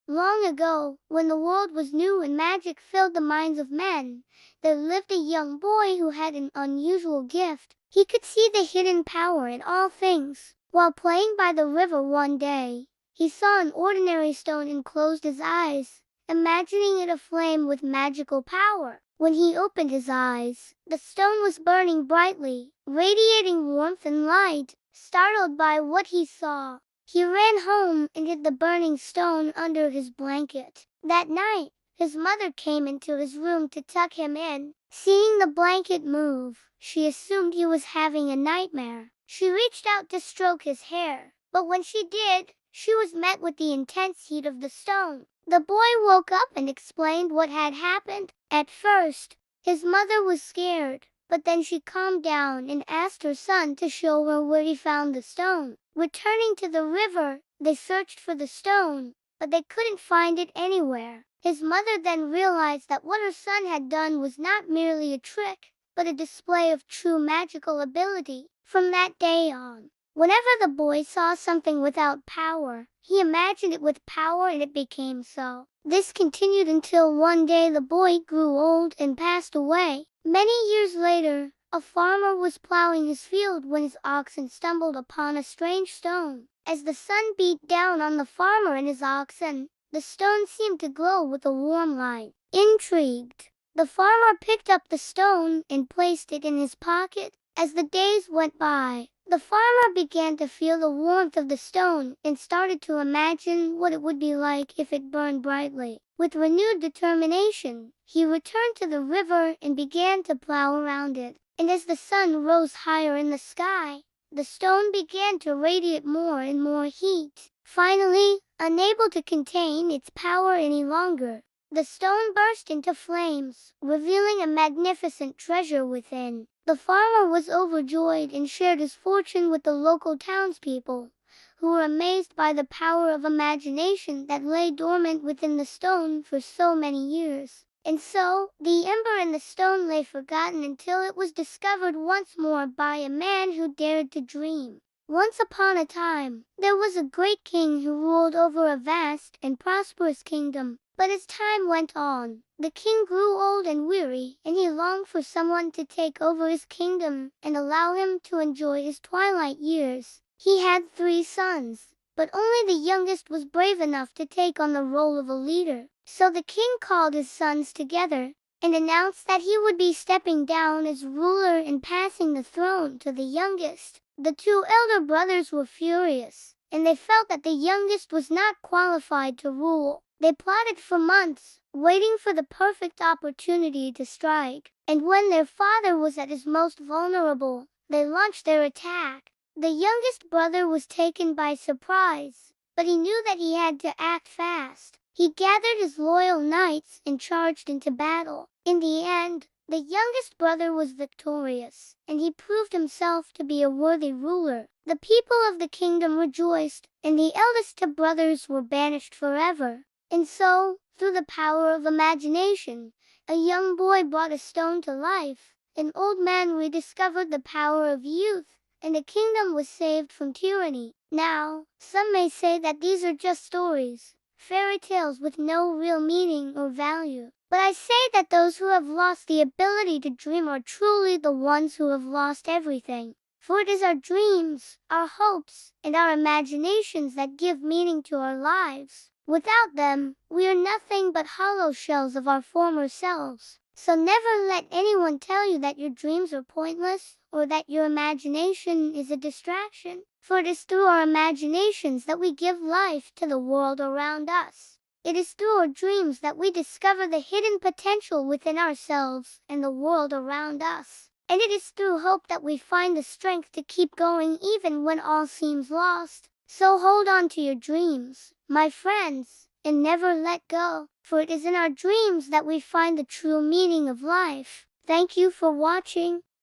Long ago, when the world was new and magic filled the minds of men, there lived a young boy who had an unusual gift. He could see the hidden power in all things. While playing by the river one day, he saw an ordinary stone and closed his eyes, imagining it aflame with magical power. When he opened his eyes, the stone was burning brightly, radiating warmth and light. Startled by what he saw, he ran home and hid the burning stone under his blanket. That night, his mother came into his room to tuck him in. Seeing the blanket move, she assumed he was having a nightmare. She reached out to stroke his hair, but when she did, she was met with the intense heat of the stone. The boy woke up and explained what had happened. At first, his mother was scared, but then she calmed down and asked her son to show her where he found the stone. Returning to the river, they searched for the stone, but they couldn't find it anywhere. His mother then realized that what her son had done was not merely a trick, but a display of true magical ability. From that day on, whenever the boy saw something without power, he imagined it with power and it became so. This continued until one day the boy grew old and passed away. Many years later, a farmer was plowing his field when his oxen stumbled upon a strange stone. As the sun beat down on the farmer and his oxen, the stone seemed to glow with a warm light. Intrigued, the farmer picked up the stone and placed it in his pocket. As the days went by, the farmer began to feel the warmth of the stone and started to imagine what it would be like if it burned brightly. With renewed determination, he returned to the river and began to plow around it. And as the sun rose higher in the sky, the stone began to radiate more and more heat. Finally, unable to contain its power any longer, the stone burst into flames, revealing a magnificent treasure within. The farmer was overjoyed and shared his fortune with the local townspeople, who were amazed by the power of imagination that lay dormant within the stone for so many years. And so, the ember in the stone lay forgotten until it was discovered once more by a man who dared to dream. Once upon a time, there was a great king who ruled over a vast and prosperous kingdom. But as time went on, the king grew old and weary, and he longed for someone to take over his kingdom and allow him to enjoy his twilight years. He had 3 sons, but only the youngest was brave enough to take on the role of a leader. So the king called his sons together and announced that he would be stepping down as ruler and passing the throne to the youngest. The 2 elder brothers were furious, and they felt that the youngest was not qualified to rule. They plotted for months, waiting for the perfect opportunity to strike. And when their father was at his most vulnerable, they launched their attack. The youngest brother was taken by surprise, but he knew that he had to act fast. He gathered his loyal knights and charged into battle. In the end, the youngest brother was victorious, and he proved himself to be a worthy ruler. The people of the kingdom rejoiced, and the eldest 2 brothers were banished forever. And so, through the power of imagination, a young boy brought a stone to life. An old man rediscovered the power of youth, and a kingdom was saved from tyranny. Now, some may say that these are just stories, fairy tales with no real meaning or value. But I say that those who have lost the ability to dream are truly the ones who have lost everything. For it is our dreams, our hopes, and our imaginations that give meaning to our lives. Without them, we are nothing but hollow shells of our former selves. So never let anyone tell you that your dreams are pointless, or that your imagination is a distraction. For it is through our imaginations that we give life to the world around us. It is through our dreams that we discover the hidden potential within ourselves and the world around us. And it is through hope that we find the strength to keep going even when all seems lost. So hold on to your dreams, my friends, and never let go, for it is in our dreams that we find the true meaning of life. Thank you for watching.